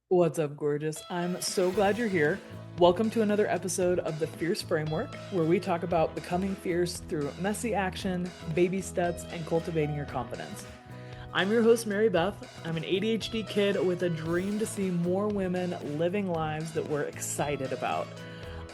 What's up, gorgeous? I'm so glad you're here. Welcome to another episode of the Fierce Framework, where we talk about becoming fierce through messy action, baby steps, and cultivating your confidence. I'm your host, Mary Beth. I'm an ADHD kid with a dream to see more women living lives that we're excited about.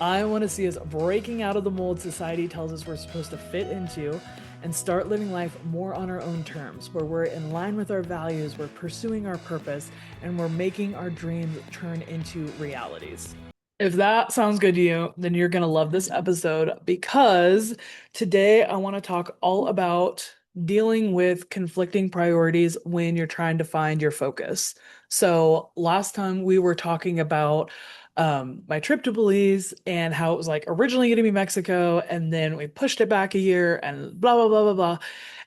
I want to see us breaking out of the mold society tells us we're supposed to fit into and start living life more on our own terms, where we're in line with our values, we're pursuing our purpose, and we're making our dreams turn into realities. If that sounds good to you, then you're going to love this episode because today I want to talk all about dealing with conflicting priorities when you're trying to find your focus. So, last time we were talking about my trip to Belize and how it was like originally going to be Mexico, and then we pushed it back a year and blah, blah, blah, blah, blah.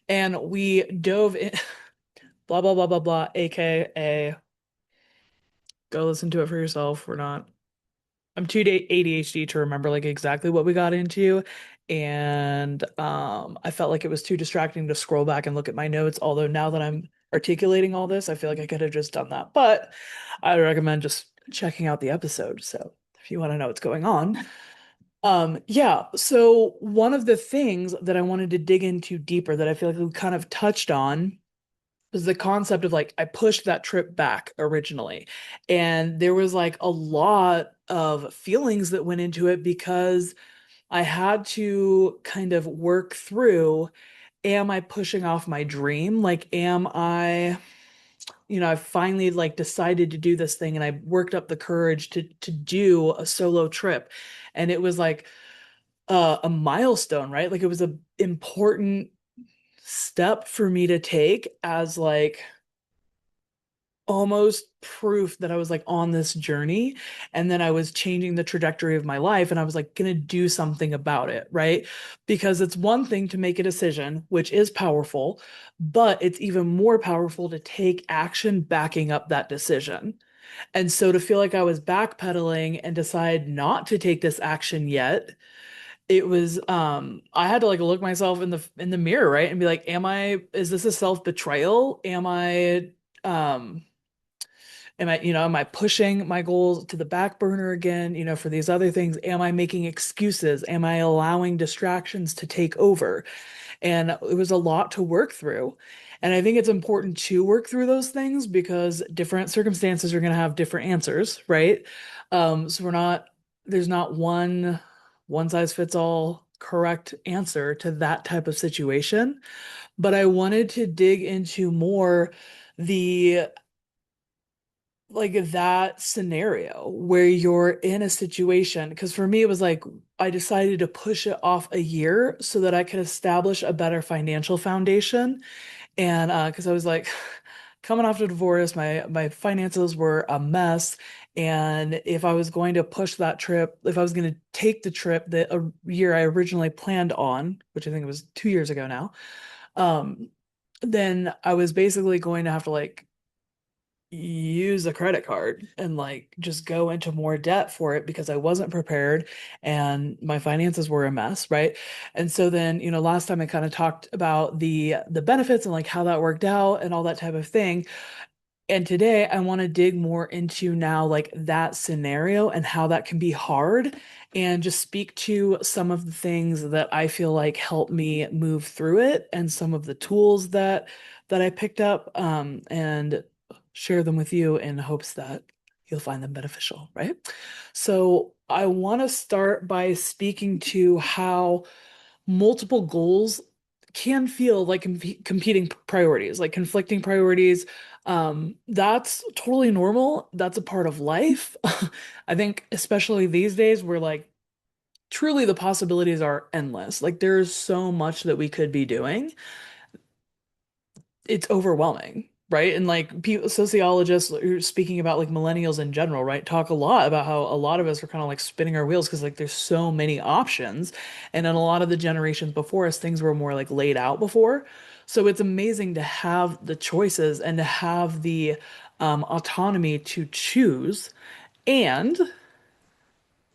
And we dove in, blah, blah, blah, blah, blah, AKA go listen to it for yourself. I'm too ADHD to remember like exactly what we got into. And I felt like it was too distracting to scroll back and look at my notes. Although now that I'm articulating all this, I feel like I could have just done that. But I recommend just checking out the episode. So if you want to know what's going on. Yeah, so one of the things that I wanted to dig into deeper that I feel like we kind of touched on was the concept of like I pushed that trip back originally. And there was like a lot of feelings that went into it because I had to kind of work through, am I pushing off my dream? Like, am I, I finally like decided to do this thing and I worked up the courage to do a solo trip. And it was like a milestone, right? Like it was a important step for me to take as like almost proof that I was like on this journey and then I was changing the trajectory of my life and I was like going to do something about it, right? Because it's one thing to make a decision, which is powerful, but it's even more powerful to take action backing up that decision. And so to feel like I was backpedaling and decide not to take this action yet, it was I had to like look myself in the mirror, right? And be like, is this a self-betrayal? Um am I pushing my goals to the back burner again, for these other things? Am I making excuses? Am I allowing distractions to take over? And it was a lot to work through. And I think it's important to work through those things because different circumstances are going to have different answers, right? So there's not one size fits all correct answer to that type of situation. But I wanted to dig into more the like that scenario where you're in a situation because for me it was like I decided to push it off a year so that I could establish a better financial foundation and because I was like coming off a divorce, my finances were a mess, and if I was going to push that trip, if I was going to take the trip that a year I originally planned on, which I think it was 2 years ago now, um then I was basically going to have to like use a credit card and like just go into more debt for it because I wasn't prepared and my finances were a mess, right? And so then, last time I kind of talked about the benefits and like how that worked out and all that type of thing. And today I want to dig more into now like that scenario and how that can be hard and just speak to some of the things that I feel like help me move through it and some of the tools that I picked up and share them with you in hopes that you'll find them beneficial, right? So I want to start by speaking to how multiple goals can feel like competing priorities, like conflicting priorities. That's totally normal. That's a part of life. I think, especially these days, where like truly the possibilities are endless. Like there's so much that we could be doing. It's overwhelming, right? And like people, sociologists who are speaking about like millennials in general, right, talk a lot about how a lot of us are kind of like spinning our wheels because like there's so many options. And in a lot of the generations before us, things were more like laid out before. So it's amazing to have the choices and to have the autonomy to choose. And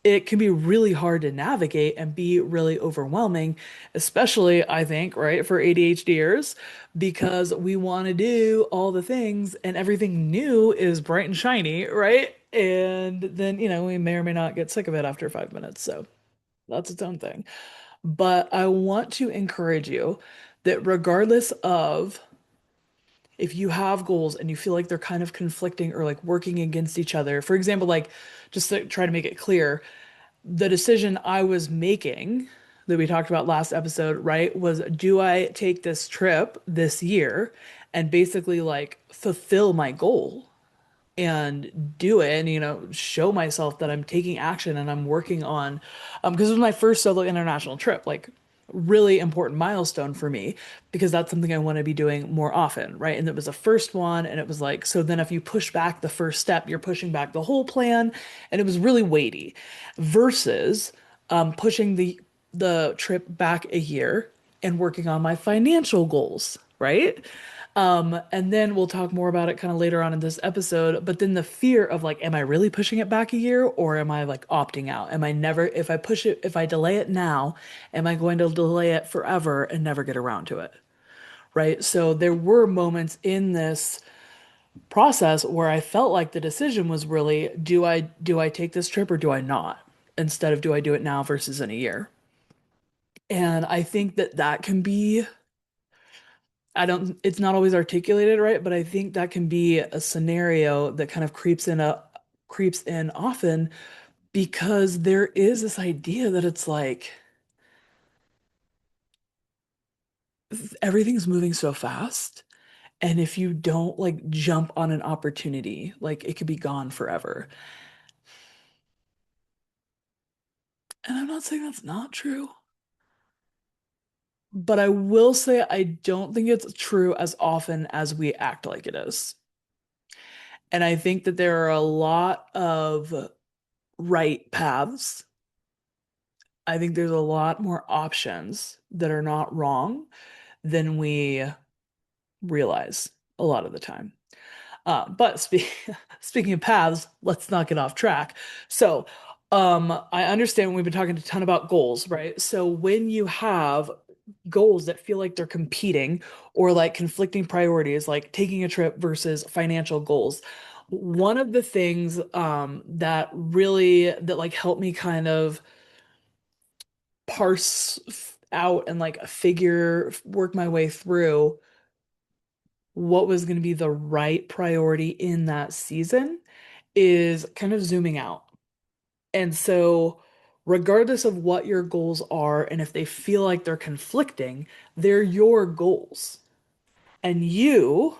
it can be really hard to navigate and be really overwhelming, especially I think, right, for ADHDers, because we want to do all the things and everything new is bright and shiny, right? And then, we may or may not get sick of it after 5 minutes. So that's its own thing. But I want to encourage you that regardless of if you have goals and you feel like they're kind of conflicting or like working against each other, for example, like just to try to make it clear, the decision I was making that we talked about last episode, right, was do I take this trip this year and basically like fulfill my goal and do it and show myself that I'm taking action and I'm working on because it was my first solo international trip, like really important milestone for me because that's something I want to be doing more often, right? And it was the first one and it was like so then if you push back the first step, you're pushing back the whole plan and it was really weighty versus pushing the trip back a year and working on my financial goals, right? And then we'll talk more about it kind of later on in this episode. But then the fear of like, am I really pushing it back a year or am I like opting out? Am I never, if I push it, if I delay it now, am I going to delay it forever and never get around to it? Right. So there were moments in this process where I felt like the decision was really, do I take this trip or do I not? Instead of do I do it now versus in a year? And I think that that can be I don't, it's not always articulated right, but I think that can be a scenario that kind of creeps in often because there is this idea that it's like everything's moving so fast. And if you don't like jump on an opportunity, like it could be gone forever. And I'm not saying that's not true, but I will say I don't think it's true as often as we act like it is. And I think that there are a lot of right paths. I think there's a lot more options that are not wrong than we realize a lot of the time. Speaking of paths, let's not get off track. So, I understand we've been talking a ton about goals, right? So when you have goals that feel like they're competing or like conflicting priorities, like taking a trip versus financial goals, one of the things that really that like helped me kind of out and like figure work my way through what was going to be the right priority in that season is kind of zooming out. And so regardless of what your goals are and if they feel like they're conflicting, they're your goals. And you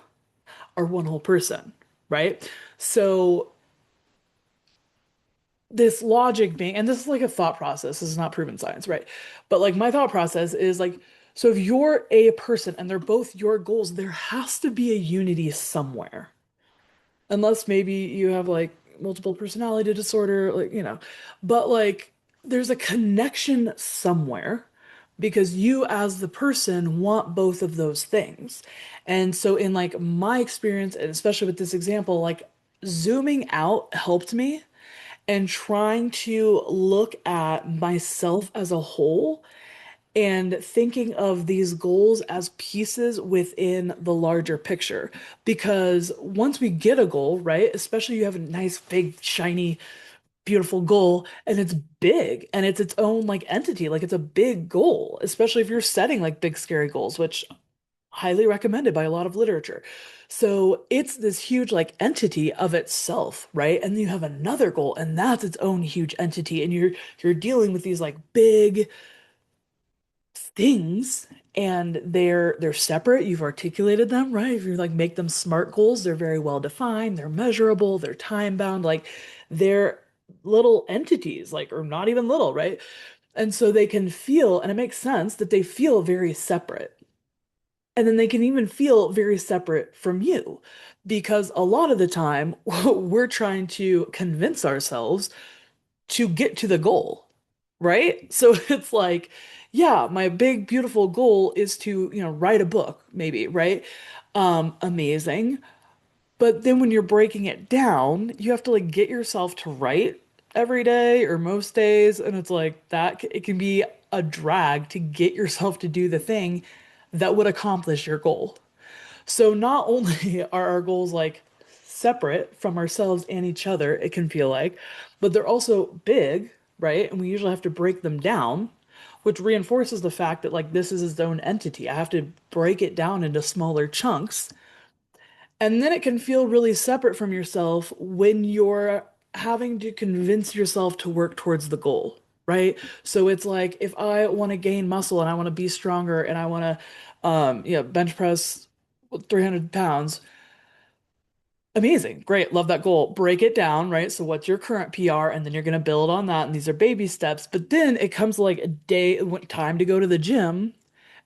are one whole person, right? So this logic being, and this is like a thought process, this is not proven science, right? But like my thought process is like, so if you're a person and they're both your goals, there has to be a unity somewhere. Unless maybe you have like multiple personality disorder, like, but like there's a connection somewhere because you as the person want both of those things. And so in like my experience, and especially with this example, like zooming out helped me and trying to look at myself as a whole and thinking of these goals as pieces within the larger picture. Because once we get a goal, right, especially you have a nice, big, shiny, beautiful goal and it's big and it's its own like entity, like it's a big goal, especially if you're setting like big, scary goals, which highly recommended by a lot of literature. So it's this huge like entity of itself, right? And then you have another goal and that's its own huge entity and you're dealing with these like big things and they're separate. You've articulated them, right? If you like make them SMART goals, they're very well defined, they're measurable, they're time bound, like they're little entities, like or not even little, right? And so they can feel, and it makes sense that they feel very separate. And then they can even feel very separate from you because a lot of the time we're trying to convince ourselves to get to the goal, right? So it's like, yeah, my big, beautiful goal is to, write a book, maybe, right? Amazing. But then when you're breaking it down, you have to like get yourself to write. every day or most days. And it's like that, it can be a drag to get yourself to do the thing that would accomplish your goal. So not only are our goals like separate from ourselves and each other, it can feel like, but they're also big, right? And we usually have to break them down, which reinforces the fact that like this is its own entity. I have to break it down into smaller chunks. And then it can feel really separate from yourself when you're having to convince yourself to work towards the goal, right? So it's like if I want to gain muscle and I want to be stronger and I want to bench press 300 pounds. Amazing. Great. Love that goal. Break it down, right? So what's your current PR? And then you're going to build on that. And these are baby steps. But then it comes to like a day, time to go to the gym.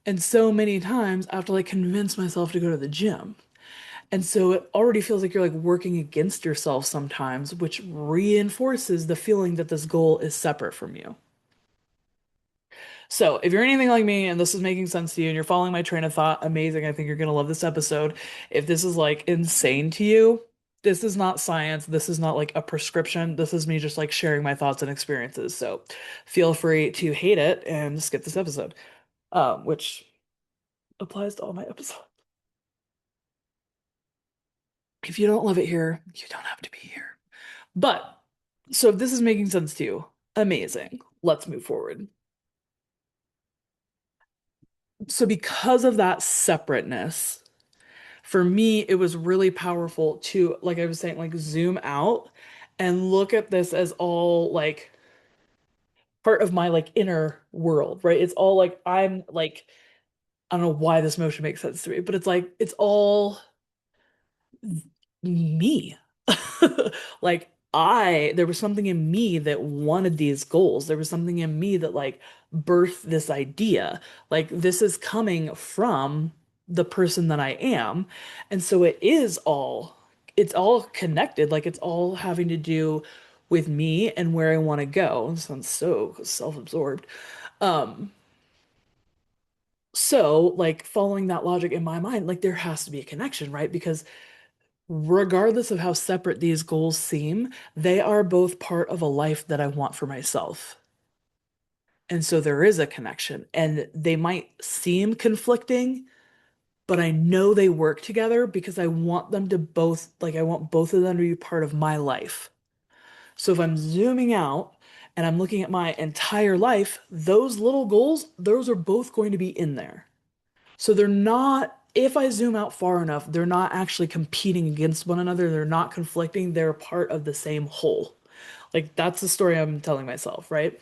And so many times I have to like convince myself to go to the gym. And so it already feels like you're like working against yourself sometimes, which reinforces the feeling that this goal is separate from you. So, if you're anything like me and this is making sense to you and you're following my train of thought, amazing. I think you're going to love this episode. If this is like insane to you, this is not science. This is not like a prescription. This is me just like sharing my thoughts and experiences. So, feel free to hate it and skip this episode, which applies to all my episodes. If you don't love it here, you don't have to be here. But, so if this is making sense to you, amazing. Let's move forward. So, because of that separateness, for me, it was really powerful to, like I was saying, like zoom out and look at this as all like part of my like inner world, right? It's all like I'm like, I don't know why this motion makes sense to me, but it's like it's all me. Like there was something in me that wanted these goals. There was something in me that like birthed this idea. Like this is coming from the person that I am. And so it's all connected. Like it's all having to do with me and where I want to go. It sounds so self-absorbed. Um, so like following that logic in my mind, like there has to be a connection, right? Because regardless of how separate these goals seem, they are both part of a life that I want for myself. And so there is a connection, and they might seem conflicting, but I know they work together because I want them to both, like, I want both of them to be part of my life. So if I'm zooming out and I'm looking at my entire life, those little goals, those are both going to be in there. So they're not, if I zoom out far enough, they're not actually competing against one another. They're not conflicting. They're part of the same whole. Like that's the story I'm telling myself, right?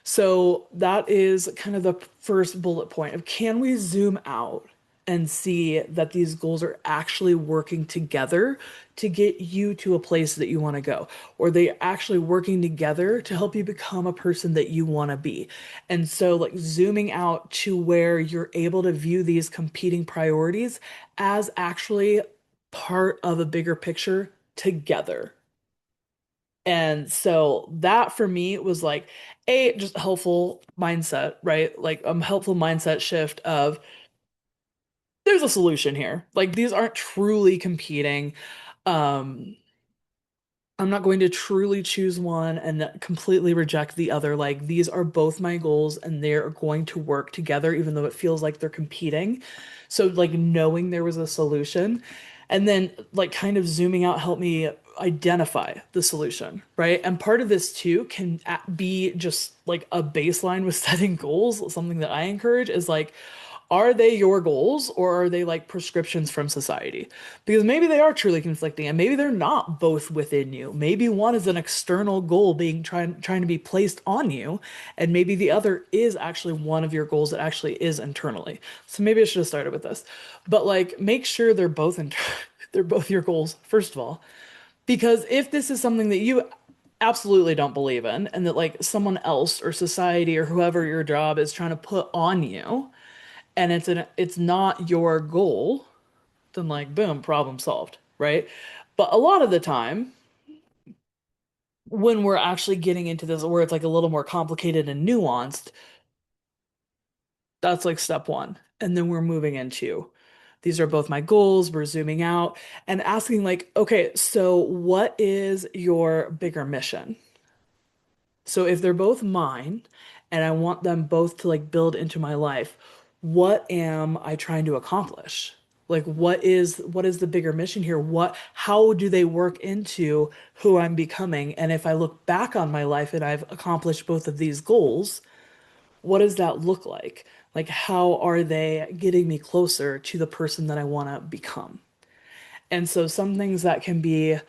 So that is kind of the first bullet point of can we zoom out and see that these goals are actually working together to get you to a place that you want to go, or they actually working together to help you become a person that you want to be. And so like zooming out to where you're able to view these competing priorities as actually part of a bigger picture together. And so that for me was like just a helpful mindset, right? Like a helpful mindset shift of there's a solution here. Like these aren't truly competing. Um, I'm not going to truly choose one and completely reject the other. Like these are both my goals and they're going to work together, even though it feels like they're competing. So like knowing there was a solution and then like kind of zooming out helped me identify the solution, right? And part of this too can be just like a baseline with setting goals. Something that I encourage is like, are they your goals or are they like prescriptions from society? Because maybe they are truly conflicting and maybe they're not both within you. Maybe one is an external goal being trying to be placed on you, and maybe the other is actually one of your goals that actually is internally. So maybe I should have started with this. But like make sure they're both they're both your goals, first of all. Because if this is something that you absolutely don't believe in and that like someone else or society or whoever your job is trying to put on you, and it's not your goal, then like boom, problem solved, right? But a lot of the time, when we're actually getting into this where it's like a little more complicated and nuanced, that's like step one. And then we're moving into these are both my goals. We're zooming out and asking like, okay, so what is your bigger mission? So if they're both mine and I want them both to like build into my life, what am I trying to accomplish? Like what is the bigger mission here? How do they work into who I'm becoming? And if I look back on my life and I've accomplished both of these goals, what does that look like? Like how are they getting me closer to the person that I want to become? And so some things that can be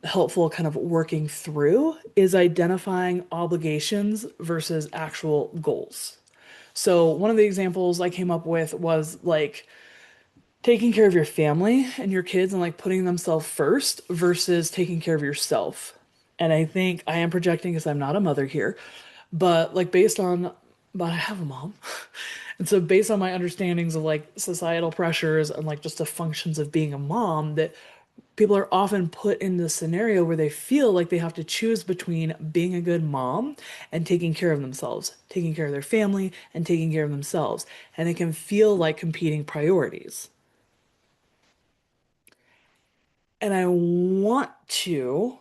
helpful kind of working through is identifying obligations versus actual goals. So one of the examples I came up with was like taking care of your family and your kids and like putting themselves first versus taking care of yourself. And I think I am projecting because I'm not a mother here, but like but I have a mom. And so based on my understandings of like societal pressures and like just the functions of being a mom, that people are often put in this scenario where they feel like they have to choose between being a good mom and taking care of themselves, taking care of their family and taking care of themselves. And it can feel like competing priorities. And I want to,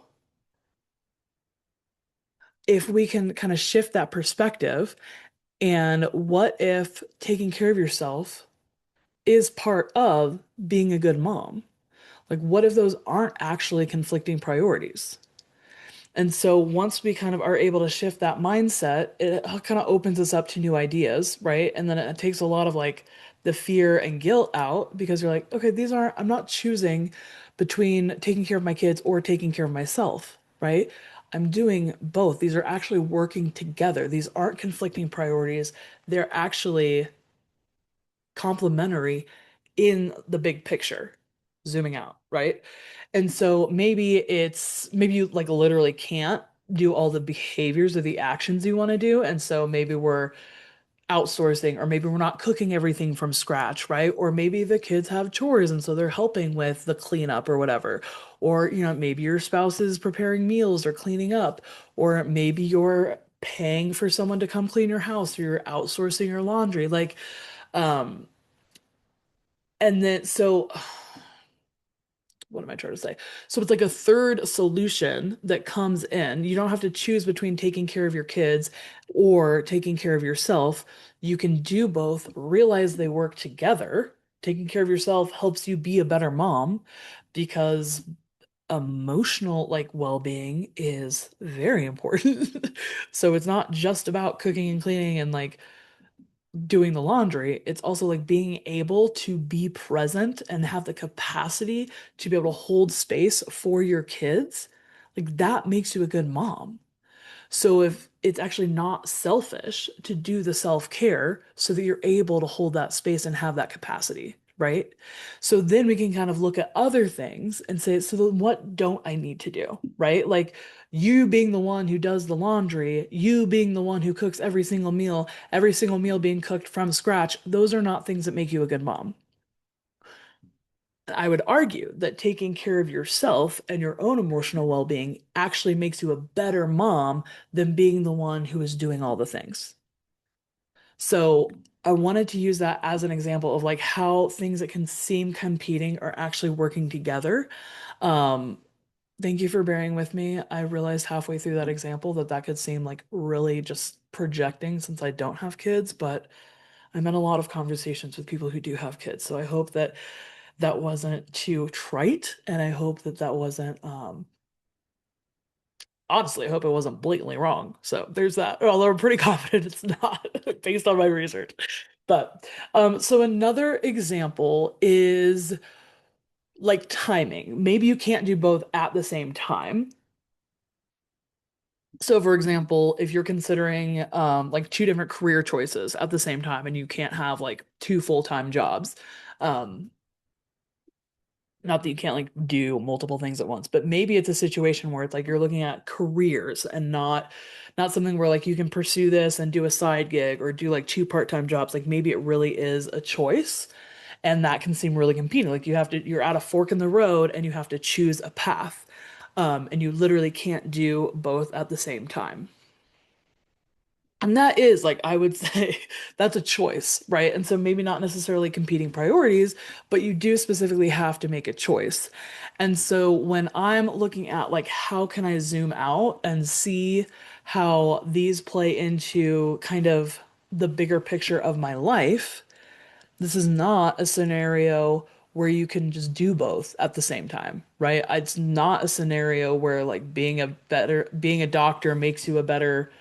if we can kind of shift that perspective, and what if taking care of yourself is part of being a good mom? Like, what if those aren't actually conflicting priorities? And so once we kind of are able to shift that mindset, it kind of opens us up to new ideas, right? And then it takes a lot of like the fear and guilt out because you're like, okay, I'm not choosing between taking care of my kids or taking care of myself, right? I'm doing both. These are actually working together. These aren't conflicting priorities. They're actually complementary in the big picture, zooming out, right? And so maybe you like literally can't do all the behaviors or the actions you want to do. And so maybe we're outsourcing, or maybe we're not cooking everything from scratch, right? Or maybe the kids have chores and so they're helping with the cleanup or whatever. Or, maybe your spouse is preparing meals or cleaning up, or maybe you're paying for someone to come clean your house or you're outsourcing your laundry. Like, um, and then, so what am I trying to say? So it's like a third solution that comes in. You don't have to choose between taking care of your kids or taking care of yourself. You can do both, realize they work together. Taking care of yourself helps you be a better mom because emotional like well-being is very important. So it's not just about cooking and cleaning and like doing the laundry, it's also like being able to be present and have the capacity to be able to hold space for your kids. Like that makes you a good mom. So if it's actually not selfish to do the self-care so that you're able to hold that space and have that capacity, right? So then we can kind of look at other things and say, so then what don't I need to do, right? Like you being the one who does the laundry, you being the one who cooks every single meal being cooked from scratch, those are not things that make you a good mom. I would argue that taking care of yourself and your own emotional well-being actually makes you a better mom than being the one who is doing all the things. So I wanted to use that as an example of like how things that can seem competing are actually working together. Um, Thank you for bearing with me. I realized halfway through that example that that could seem like really just projecting since I don't have kids, but I'm in a lot of conversations with people who do have kids. So I hope that that wasn't too trite, and I hope that that wasn't honestly, I hope it wasn't blatantly wrong. So there's that. Although I'm pretty confident it's not based on my research. But so another example is like timing. Maybe you can't do both at the same time. So for example, if you're considering like two different career choices at the same time and you can't have like two full-time jobs, um, not that you can't like do multiple things at once, but maybe it's a situation where it's like you're looking at careers and not something where like you can pursue this and do a side gig or do like two part-time jobs. Like maybe it really is a choice and that can seem really competing. Like you're at a fork in the road and you have to choose a path. And you literally can't do both at the same time. And that is like, I would say that's a choice, right? And so maybe not necessarily competing priorities, but you do specifically have to make a choice. And so when I'm looking at like, how can I zoom out and see how these play into kind of the bigger picture of my life, this is not a scenario where you can just do both at the same time, right? It's not a scenario where like being a doctor makes you a better,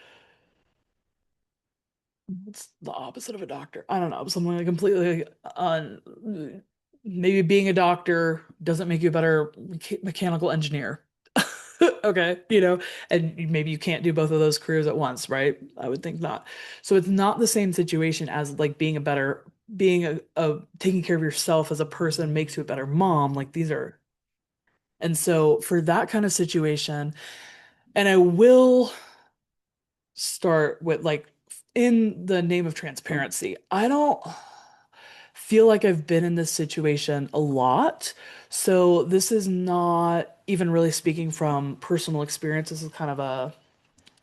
what's the opposite of a doctor? I don't know, something like completely maybe being a doctor doesn't make you a better mechanical engineer. Okay, and maybe you can't do both of those careers at once, right? I would think not. So it's not the same situation as like being a taking care of yourself as a person makes you a better mom. Like these are, and so for that kind of situation, and I will start with like in the name of transparency, I don't feel like I've been in this situation a lot. So this is not even really speaking from personal experience. This is kind of I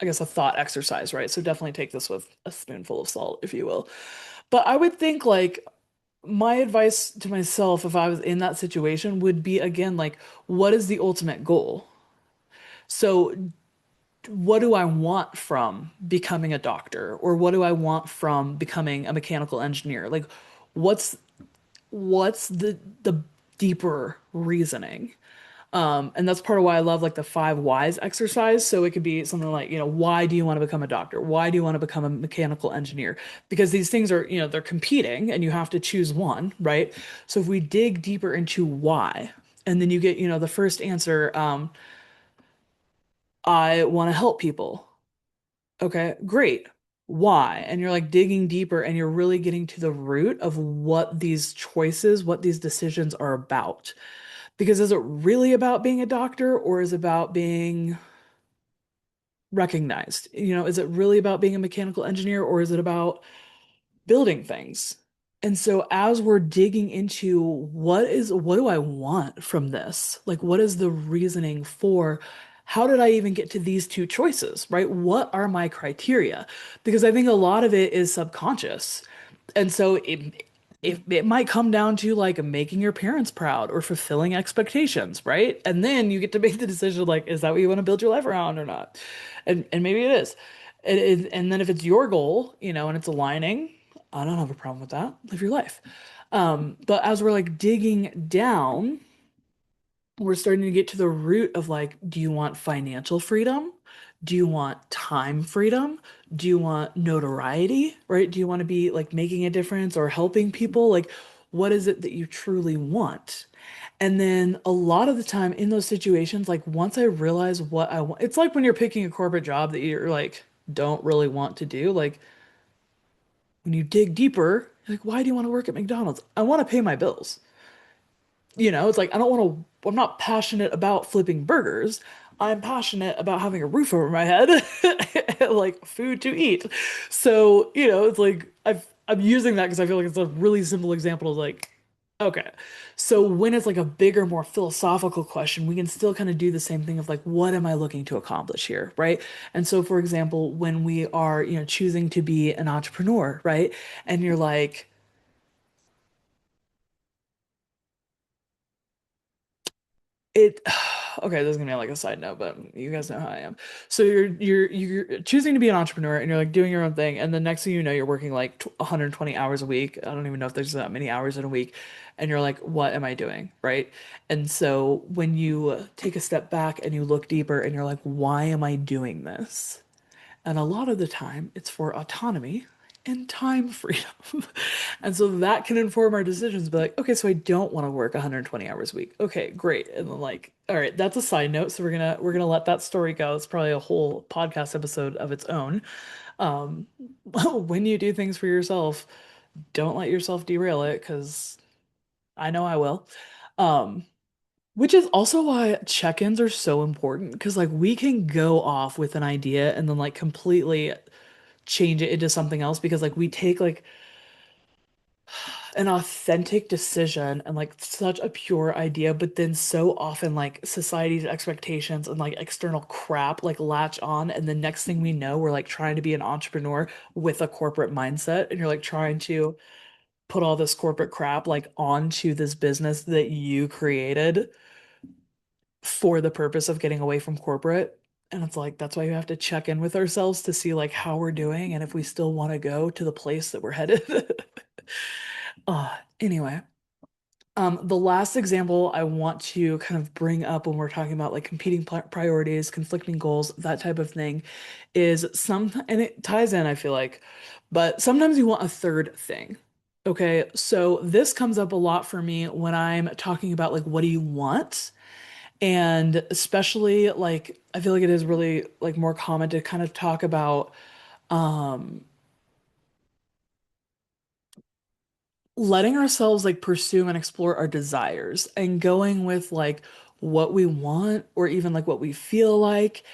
guess, a thought exercise, right? So definitely take this with a spoonful of salt, if you will. But I would think like my advice to myself if I was in that situation would be again, like, what is the ultimate goal? So what do I want from becoming a doctor? Or what do I want from becoming a mechanical engineer? Like, what's what's the deeper reasoning? And that's part of why I love like the five whys exercise. So it could be something like, why do you want to become a doctor? Why do you want to become a mechanical engineer? Because these things are, they're competing and you have to choose one, right? So if we dig deeper into why, and then you get, the first answer, I want to help people. Okay, great. Why? And you're like digging deeper and you're really getting to the root of what these choices, what these decisions are about. Because is it really about being a doctor or is it about being recognized? Is it really about being a mechanical engineer or is it about building things? And so as we're digging into what do I want from this? Like what is the reasoning for how did I even get to these two choices, right? What are my criteria? Because I think a lot of it is subconscious. And so it might come down to like making your parents proud or fulfilling expectations, right? And then you get to make the decision like, is that what you want to build your life around or not? And maybe it is. And then if it's your goal, and it's aligning, I don't have a problem with that. Live your life. But as we're like digging down, we're starting to get to the root of like, do you want financial freedom? Do you want time freedom? Do you want notoriety, right? Do you want to be like making a difference or helping people? Like, what is it that you truly want? And then a lot of the time in those situations, like once I realize what I want, it's like when you're picking a corporate job that you're like, don't really want to do. Like when you dig deeper, you're like, why do you want to work at McDonald's? I want to pay my bills. It's like I don't want to, I'm not passionate about flipping burgers. I'm passionate about having a roof over my head, and, like food to eat. So, it's like I'm using that because I feel like it's a really simple example of like, okay. So when it's like a bigger, more philosophical question, we can still kind of do the same thing of like, what am I looking to accomplish here, right? And so, for example, when we are, choosing to be an entrepreneur, right? And you're like, it okay, this is gonna be like a side note, but you guys know how I am. So you're choosing to be an entrepreneur and you're like doing your own thing, and the next thing you know, you're working like 120 hours a week. I don't even know if there's that many hours in a week, and you're like, what am I doing, right? And so when you take a step back and you look deeper, and you're like, why am I doing this? And a lot of the time, it's for autonomy and time freedom. And so that can inform our decisions. Be like, okay, so I don't want to work 120 hours a week. Okay, great. And then like, all right, that's a side note. So we're gonna let that story go. It's probably a whole podcast episode of its own. Um, when you do things for yourself, don't let yourself derail it, because I know I will. Um, which is also why check-ins are so important because like we can go off with an idea and then like completely change it into something else because like we take like an authentic decision and like such a pure idea, but then so often like society's expectations and like external crap like latch on, and the next thing we know, we're like trying to be an entrepreneur with a corporate mindset, and you're like trying to put all this corporate crap like onto this business that you created for the purpose of getting away from corporate. And it's like that's why you have to check in with ourselves to see like how we're doing and if we still want to go to the place that we're headed. Anyway, the last example I want to kind of bring up when we're talking about like competing priorities, conflicting goals, that type of thing, is and it ties in, I feel like, but sometimes you want a third thing. Okay, so this comes up a lot for me when I'm talking about like what do you want? And especially like I feel like it is really like more common to kind of talk about um letting ourselves like pursue and explore our desires and going with like what we want or even like what we feel like.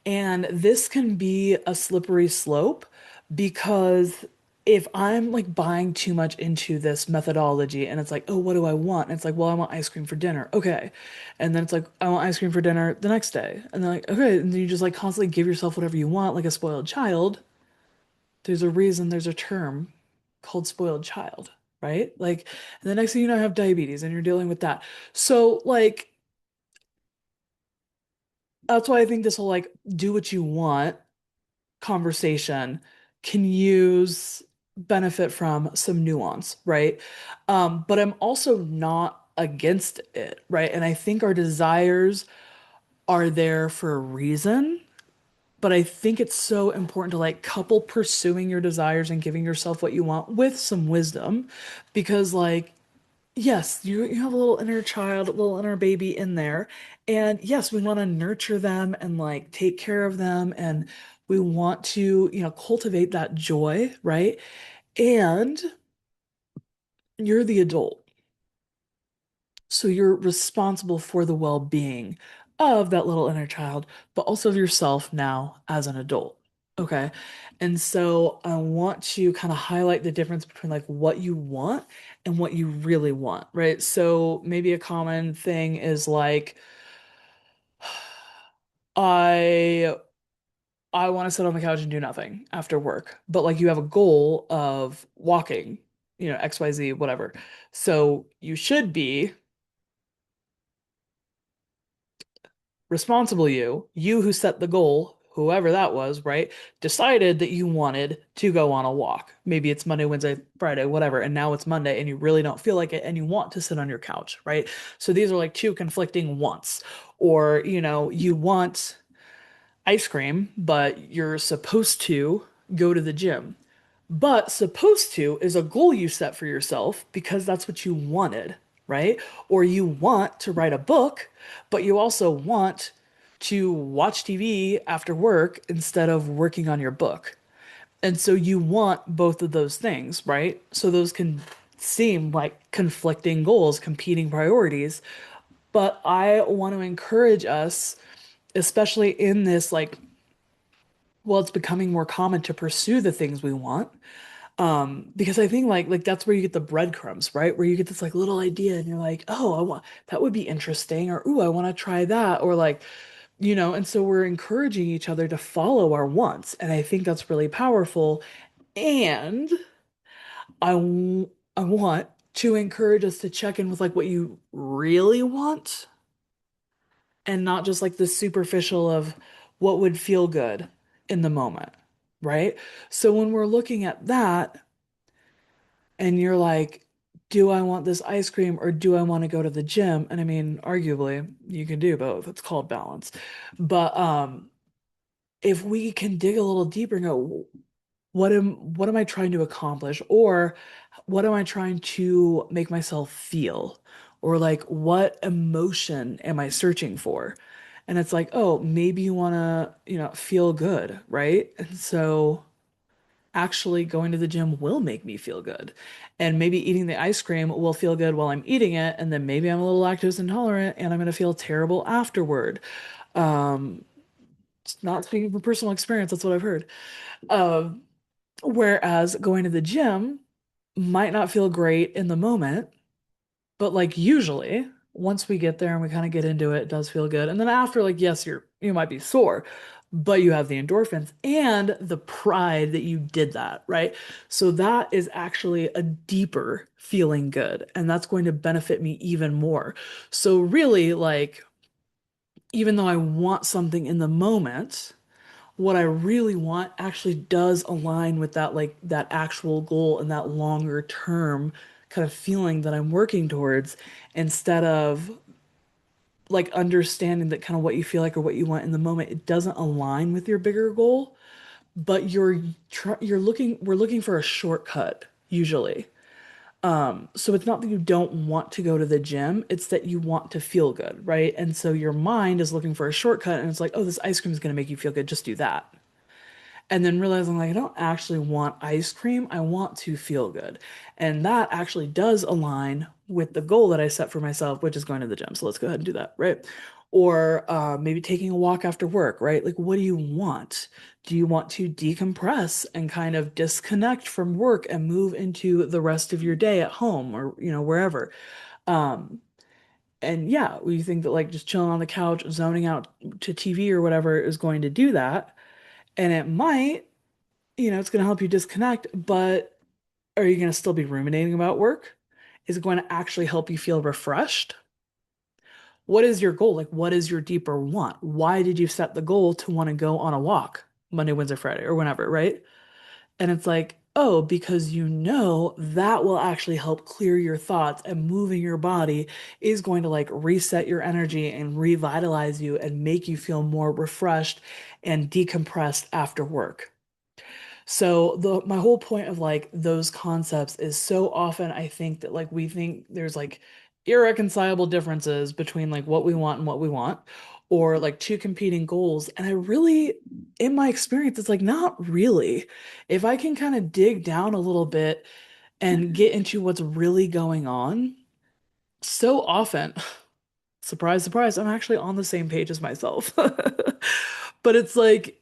And this can be a slippery slope because if I'm like buying too much into this methodology and it's like, oh, what do I want? And it's like, well, I want ice cream for dinner. Okay. And then it's like, I want ice cream for dinner the next day. And then like, okay. And then you just like constantly give yourself whatever you want, like a spoiled child. There's a reason there's a term called spoiled child, right? Like, and the next thing you know, I have diabetes and you're dealing with that. So, like, that's why I think this whole like do what you want conversation can use benefit from some nuance, right? But I'm also not against it, right? And I think our desires are there for a reason. But I think it's so important to like couple pursuing your desires and giving yourself what you want with some wisdom because like yes, you have a little inner child, a little inner baby in there. And yes, we want to nurture them and like take care of them and we want to, cultivate that joy, right? And you're the adult. So you're responsible for the well-being of that little inner child, but also of yourself now as an adult. Okay. And so I want to kind of highlight the difference between like what you want and what you really want, right? So maybe a common thing is like, I I want to sit on the couch and do nothing after work, but like you have a goal of walking, XYZ, whatever. So you should be responsible you who set the goal, whoever that was, right, decided that you wanted to go on a walk. Maybe it's Monday, Wednesday, Friday, whatever, and now it's Monday and you really don't feel like it and you want to sit on your couch, right? So these are like two conflicting wants. Or, you want ice cream, but you're supposed to go to the gym. But supposed to is a goal you set for yourself because that's what you wanted, right? Or you want to write a book, but you also want to watch TV after work instead of working on your book. And so you want both of those things, right? So those can seem like conflicting goals, competing priorities. But I want to encourage us, especially in this, like, well, it's becoming more common to pursue the things we want. Because I think like that's where you get the breadcrumbs, right? Where you get this like little idea and you're like, oh, I want that would be interesting, or ooh, I want to try that, or like, and so we're encouraging each other to follow our wants, and I think that's really powerful. And I want to encourage us to check in with like what you really want and not just like the superficial of what would feel good in the moment, right? So when we're looking at that, and you're like, do I want this ice cream or do I want to go to the gym? And I mean, arguably, you can do both. It's called balance. But if we can dig a little deeper and go, what am I trying to accomplish? Or what am I trying to make myself feel? Or like what emotion am I searching for? And it's like, oh, maybe you want to, feel good, right? And so actually going to the gym will make me feel good. And maybe eating the ice cream will feel good while I'm eating it. And then maybe I'm a little lactose intolerant and I'm going to feel terrible afterward. Um, it's not speaking from personal experience, that's what I've heard. Um, Whereas going to the gym, might not feel great in the moment, but like usually once we get there and we kind of get into it, it does feel good. And then after, like, yes, you might be sore, but you have the endorphins and the pride that you did that, right? So that is actually a deeper feeling good, and that's going to benefit me even more. So really, like, even though I want something in the moment, what I really want actually does align with that, like that actual goal and that longer term kind of feeling that I'm working towards, instead of like understanding that kind of what you feel like or what you want in the moment, it doesn't align with your bigger goal, but we're looking for a shortcut usually. So it's not that you don't want to go to the gym, it's that you want to feel good, right? And so your mind is looking for a shortcut and it's like, oh, this ice cream is going to make you feel good, just do that. And then realizing, like, I don't actually want ice cream, I want to feel good. And that actually does align with the goal that I set for myself, which is going to the gym. So let's go ahead and do that, right? Or maybe taking a walk after work, right? Like, what do you want? Do you want to decompress and kind of disconnect from work and move into the rest of your day at home or, wherever? Um, and yeah, we think that like just chilling on the couch, zoning out to TV or whatever is going to do that. And it might, it's going to help you disconnect, but are you going to still be ruminating about work? Is it going to actually help you feel refreshed? What is your goal? Like, what is your deeper want? Why did you set the goal to want to go on a walk Monday, Wednesday, Friday, or whenever, right? And it's like, oh, because you know that will actually help clear your thoughts, and moving your body is going to like reset your energy and revitalize you and make you feel more refreshed and decompressed after work. So the my whole point of like those concepts is, so often I think that like we think there's like irreconcilable differences between like what we want and what we want, or like two competing goals. And I really, in my experience, it's like not really. If I can kind of dig down a little bit and get into what's really going on, so often, surprise, surprise, I'm actually on the same page as myself. But it's like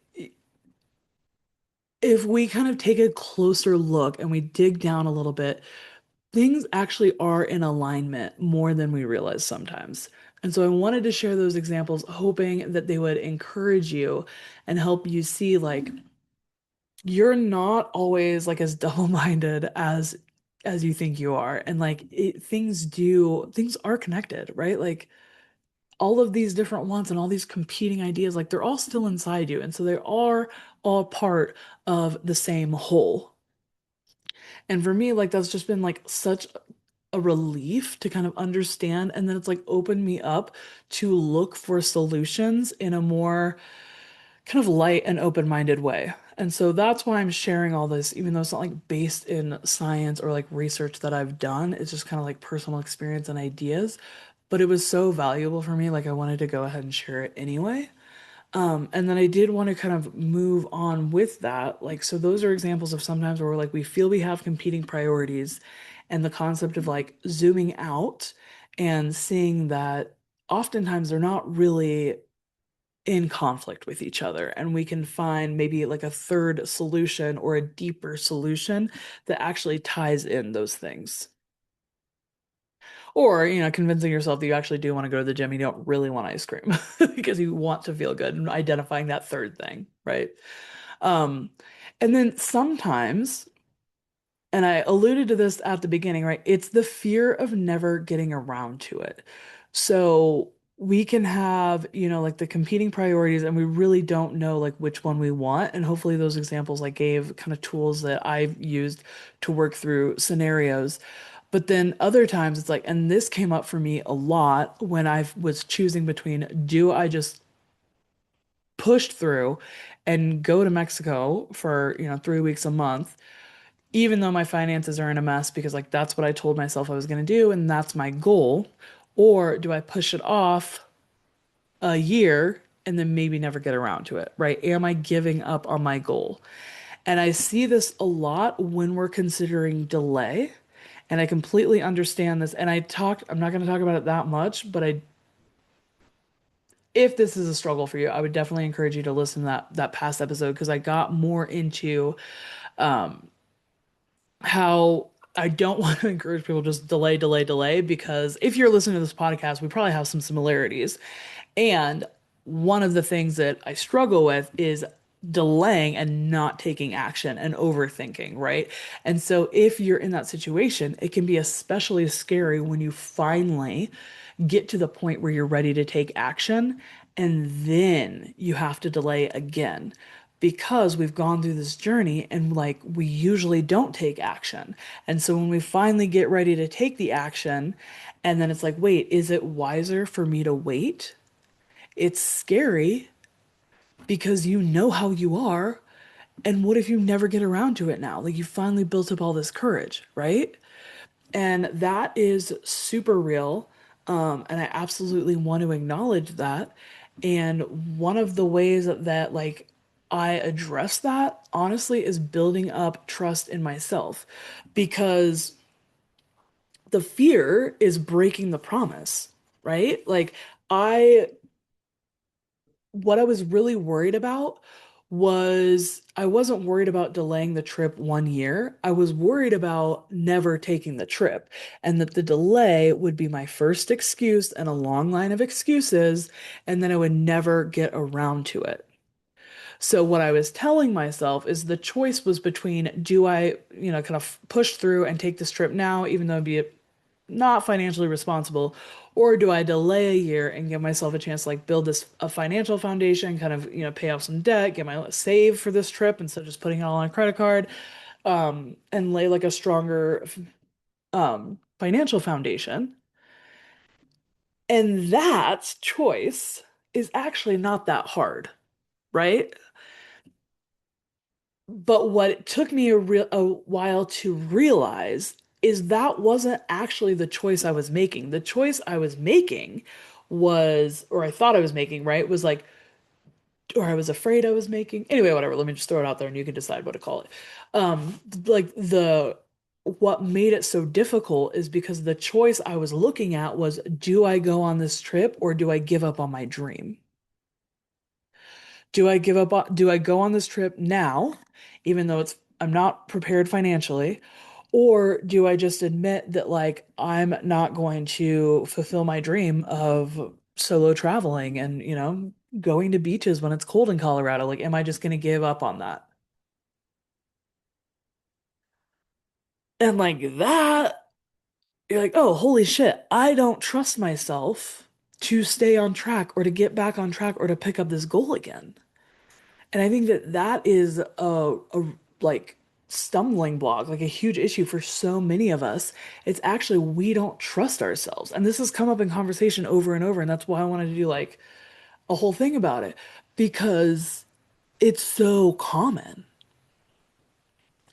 if we kind of take a closer look and we dig down a little bit, things actually are in alignment more than we realize sometimes. And so I wanted to share those examples, hoping that they would encourage you and help you see like you're not always like as double-minded as you think you are. And like things are connected, right? Like all of these different wants and all these competing ideas, like they're all still inside you. And so they are all part of the same whole. And for me, like that's just been like such a relief to kind of understand. And then it's like opened me up to look for solutions in a more kind of light and open-minded way. And so that's why I'm sharing all this, even though it's not like based in science or like research that I've done. It's just kind of like personal experience and ideas. But it was so valuable for me, like I wanted to go ahead and share it anyway. And then I did want to kind of move on with that. Like, so those are examples of sometimes where like we feel we have competing priorities, and the concept of like zooming out and seeing that oftentimes they're not really in conflict with each other. And we can find maybe like a third solution or a deeper solution that actually ties in those things. Or, convincing yourself that you actually do want to go to the gym, you don't really want ice cream because you want to feel good, and identifying that third thing, right? Um, and then sometimes, and I alluded to this at the beginning, right? It's the fear of never getting around to it. So we can have, like the competing priorities, and we really don't know like which one we want. And hopefully those examples I gave kind of tools that I've used to work through scenarios. But then other times it's like, and this came up for me a lot when I was choosing between, do I just push through and go to Mexico for, 3 weeks a month, even though my finances are in a mess, because like that's what I told myself I was going to do and that's my goal? Or do I push it off a year and then maybe never get around to it, right? Am I giving up on my goal? And I see this a lot when we're considering delay. And I completely understand this. And I'm not going to talk about it that much, but if this is a struggle for you, I would definitely encourage you to listen to that past episode, because I got more into um how I don't want to encourage people to just delay, delay, delay, because if you're listening to this podcast, we probably have some similarities. And one of the things that I struggle with is delaying and not taking action and overthinking, right? And so if you're in that situation, it can be especially scary when you finally get to the point where you're ready to take action and then you have to delay again because we've gone through this journey and like we usually don't take action. And so when we finally get ready to take the action, and then it's like, wait, is it wiser for me to wait? It's scary because you know how you are. And what if you never get around to it now? Like you finally built up all this courage, right? And that is super real. And I absolutely want to acknowledge that. And one of the ways that like I address that honestly is building up trust in myself because the fear is breaking the promise, right? Like I what I was really worried about was I wasn't worried about delaying the trip 1 year. I was worried about never taking the trip and that the delay would be my first excuse and a long line of excuses, and then I would never get around to it. So what I was telling myself is the choice was between do I, kind of push through and take this trip now, even though it'd be not financially responsible, or do I delay a year and give myself a chance to like build this a financial foundation, kind of, pay off some debt, get my save for this trip instead of just putting it all on a credit card, and lay like a stronger financial foundation. And that choice is actually not that hard, right? But what it took me a while to realize is that wasn't actually the choice I was making. The choice I was making was, or I thought I was making, right, was like, or I was afraid I was making. Anyway, whatever. Let me just throw it out there and you can decide what to call it. Like what made it so difficult is because the choice I was looking at was, do I go on this trip or do I give up on my dream? Do I go on this trip now, even though I'm not prepared financially, or do I just admit that like I'm not going to fulfill my dream of solo traveling and, going to beaches when it's cold in Colorado? Like, am I just going to give up on that? And like that, you're like, oh, holy shit, I don't trust myself to stay on track or to get back on track or to pick up this goal again. And I think that that is a like stumbling block, like a huge issue for so many of us. It's actually we don't trust ourselves. And this has come up in conversation over and over, and that's why I wanted to do like a whole thing about it because it's so common.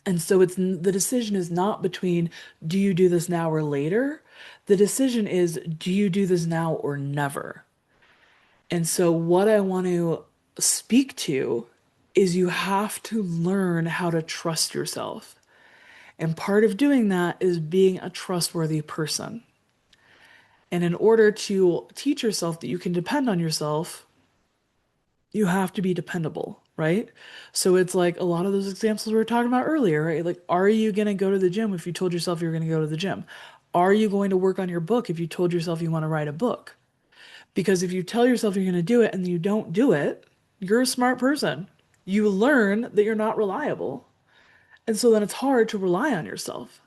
And so the decision is not between do you do this now or later? The decision is do you do this now or never? And so, what I want to speak to is you have to learn how to trust yourself. And part of doing that is being a trustworthy person. And in order to teach yourself that you can depend on yourself, you have to be dependable, right? So it's like a lot of those examples we were talking about earlier, right? Like, are you going to go to the gym if you told yourself you're going to go to the gym? Are you going to work on your book if you told yourself you want to write a book? Because if you tell yourself you're going to do it and you don't do it, you're a smart person. You learn that you're not reliable. And so then it's hard to rely on yourself.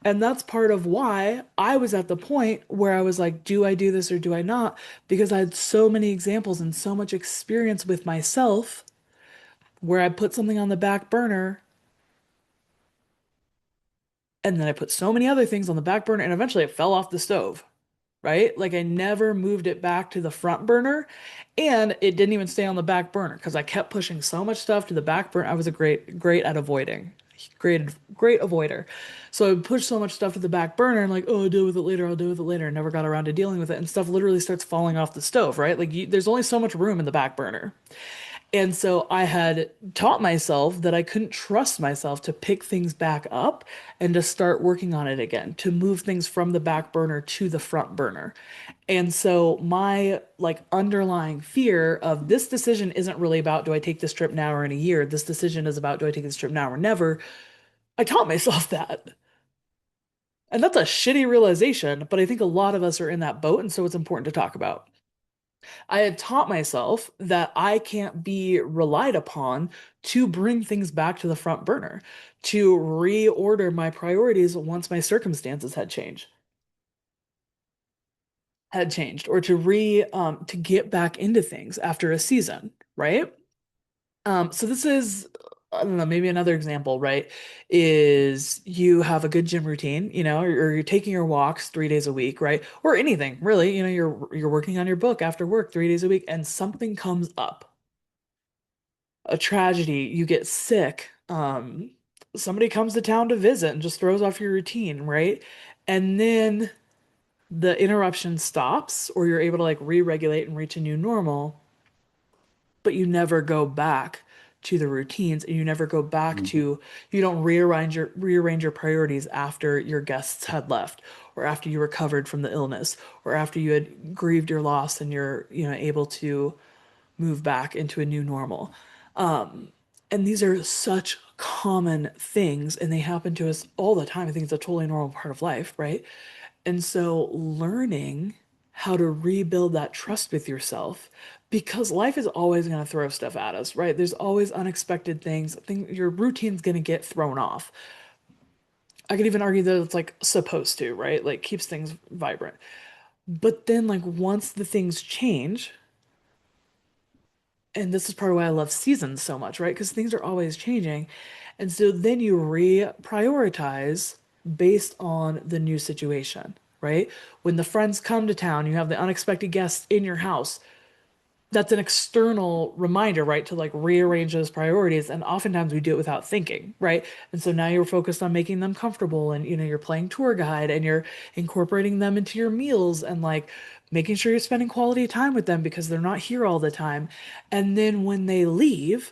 And that's part of why I was at the point where I was like, do I do this or do I not? Because I had so many examples and so much experience with myself where I put something on the back burner and then I put so many other things on the back burner and eventually it fell off the stove. Right? Like I never moved it back to the front burner and it didn't even stay on the back burner because I kept pushing so much stuff to the back burner. I was a great at avoiding. Great avoider. So I would push so much stuff to the back burner and like, oh, I'll deal with it later, I'll deal with it later. And never got around to dealing with it. And stuff literally starts falling off the stove, right? Like there's only so much room in the back burner. And so I had taught myself that I couldn't trust myself to pick things back up and to start working on it again, to move things from the back burner to the front burner. And so my like underlying fear of this decision isn't really about do I take this trip now or in a year? This decision is about do I take this trip now or never? I taught myself that. And that's a shitty realization, but I think a lot of us are in that boat, and so it's important to talk about. I had taught myself that I can't be relied upon to bring things back to the front burner, to reorder my priorities once my circumstances had changed, or to get back into things after a season, right? So this is, I don't know, maybe another example, right? Is you have a good gym routine, or you're taking your walks 3 days a week, right? Or anything, really, you're working on your book after work 3 days a week, and something comes up, a tragedy, you get sick, somebody comes to town to visit and just throws off your routine, right? And then the interruption stops, or you're able to like re-regulate and reach a new normal, but you never go back to the routines, and you never go back Mhm. to, you don't rearrange your priorities after your guests had left, or after you recovered from the illness, or after you had grieved your loss and you're able to move back into a new normal. And these are such common things, and they happen to us all the time. I think it's a totally normal part of life, right? And so learning how to rebuild that trust with yourself, because life is always going to throw stuff at us, right? There's always unexpected things. Your routine's going to get thrown off. I could even argue that it's like supposed to, right? Like keeps things vibrant. But then like once the things change, and this is part of why I love seasons so much, right? Because things are always changing. And so then you reprioritize based on the new situation, right? When the friends come to town, you have the unexpected guests in your house. That's an external reminder, right? To like rearrange those priorities. And oftentimes we do it without thinking, right? And so now you're focused on making them comfortable, and you're playing tour guide, and you're incorporating them into your meals, and like making sure you're spending quality time with them because they're not here all the time. And then when they leave,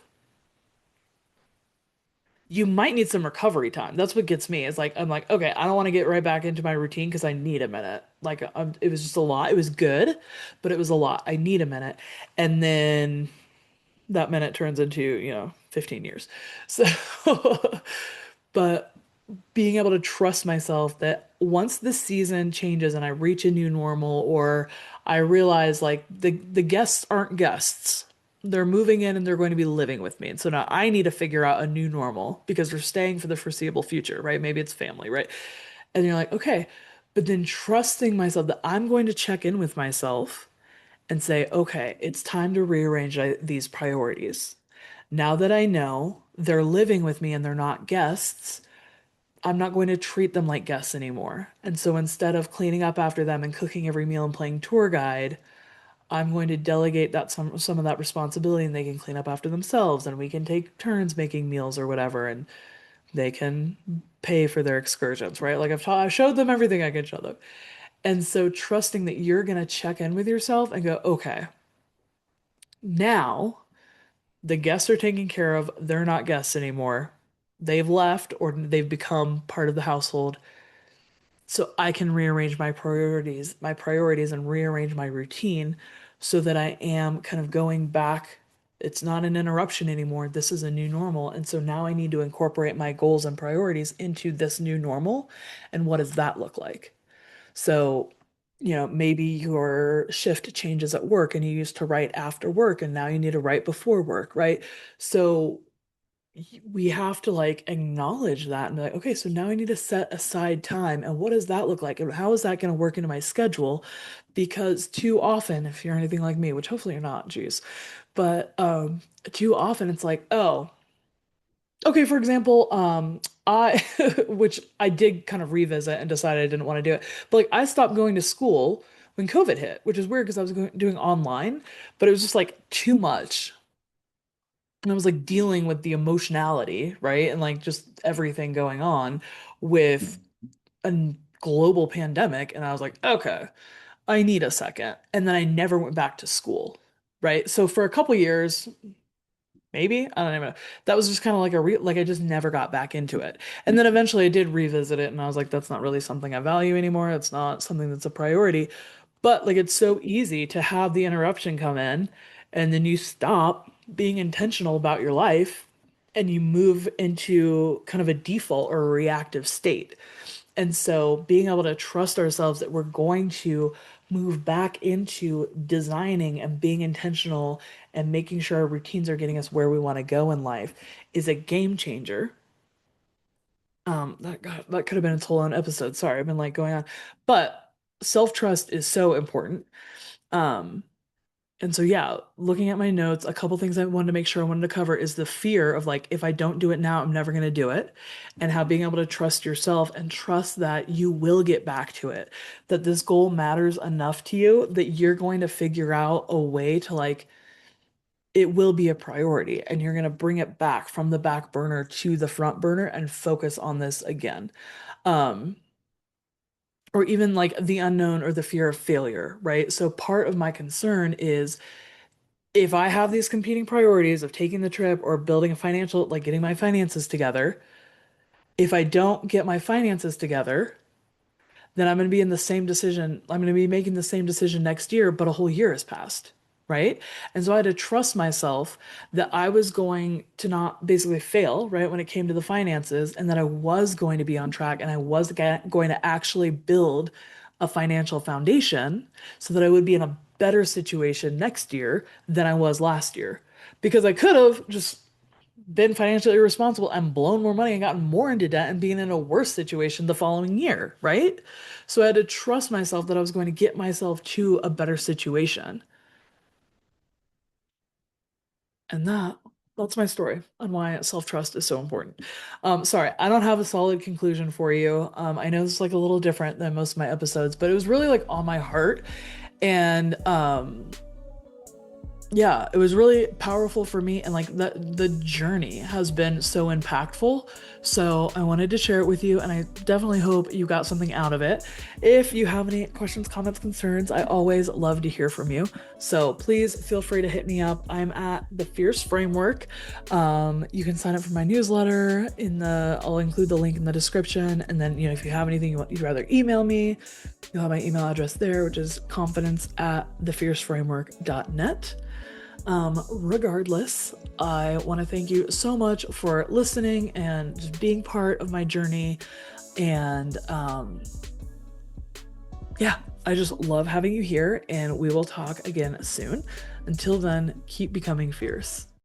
you might need some recovery time. That's what gets me. Is like I'm like, okay, I don't want to get right back into my routine because I need a minute. Like it was just a lot. It was good, but it was a lot. I need a minute. And then that minute turns into, 15 years. So, but being able to trust myself that once the season changes and I reach a new normal, or I realize like the guests aren't guests. They're moving in and they're going to be living with me. And so now I need to figure out a new normal because they're staying for the foreseeable future, right? Maybe it's family, right? And you're like, okay, but then trusting myself that I'm going to check in with myself and say, okay, it's time to rearrange these priorities. Now that I know they're living with me and they're not guests, I'm not going to treat them like guests anymore. And so instead of cleaning up after them and cooking every meal and playing tour guide, I'm going to delegate that some of that responsibility, and they can clean up after themselves, and we can take turns making meals or whatever, and they can pay for their excursions, right? Like I showed them everything I could show them. And so trusting that you're going to check in with yourself and go, okay, now the guests are taken care of. They're not guests anymore. They've left or they've become part of the household. So I can rearrange my priorities and rearrange my routine so that I am kind of going back. It's not an interruption anymore. This is a new normal. And so now I need to incorporate my goals and priorities into this new normal. And what does that look like? So, maybe your shift changes at work and you used to write after work and now you need to write before work, right? So we have to like acknowledge that and be like, okay, so now I need to set aside time. And what does that look like? And how is that going to work into my schedule? Because too often, if you're anything like me, which hopefully you're not, geez, but too often it's like, oh, okay, for example, I, which I did kind of revisit and decided I didn't want to do it, but like I stopped going to school when COVID hit, which is weird because I was doing online, but it was just like too much. And I was like dealing with the emotionality, right? And like just everything going on with a global pandemic. And I was like, okay, I need a second. And then I never went back to school, right? So for a couple years, maybe, I don't even know. That was just kind of like like I just never got back into it. And then eventually I did revisit it and I was like, that's not really something I value anymore. It's not something that's a priority. But like it's so easy to have the interruption come in, and then you stop being intentional about your life and you move into kind of a default or a reactive state. And so being able to trust ourselves that we're going to move back into designing and being intentional and making sure our routines are getting us where we want to go in life is a game changer. That could have been its whole own episode. Sorry, I've been like going on. But self-trust is so important. Um, and so, yeah, looking at my notes, a couple things I wanted to make sure I wanted to cover is the fear of like, if I don't do it now, I'm never going to do it. And how being able to trust yourself and trust that you will get back to it, that this goal matters enough to you that you're going to figure out a way to like, it will be a priority and you're going to bring it back from the back burner to the front burner and focus on this again. Um, or even like the unknown or the fear of failure, right? So part of my concern is if I have these competing priorities of taking the trip or building a financial, like getting my finances together, if I don't get my finances together, then I'm going to be in the same decision. I'm going to be making the same decision next year, but a whole year has passed. Right. And so I had to trust myself that I was going to not basically fail, right, when it came to the finances, and that I was going to be on track and I was going to actually build a financial foundation so that I would be in a better situation next year than I was last year. Because I could have just been financially irresponsible and blown more money and gotten more into debt and being in a worse situation the following year, right? So I had to trust myself that I was going to get myself to a better situation. And that's my story on why self-trust is so important. Sorry, I don't have a solid conclusion for you. I know this is like a little different than most of my episodes, but it was really like on my heart. And yeah, it was really powerful for me and like the journey has been so impactful. So I wanted to share it with you and I definitely hope you got something out of it. If you have any questions, comments, concerns, I always love to hear from you. So please feel free to hit me up. I'm at the Fierce Framework. You can sign up for my newsletter I'll include the link in the description. And then, if you have anything you'd rather email me, you'll have my email address there, which is confidence@thefierceframework.net. Regardless, I want to thank you so much for listening and just being part of my journey. And yeah, I just love having you here, and we will talk again soon. Until then, keep becoming fierce.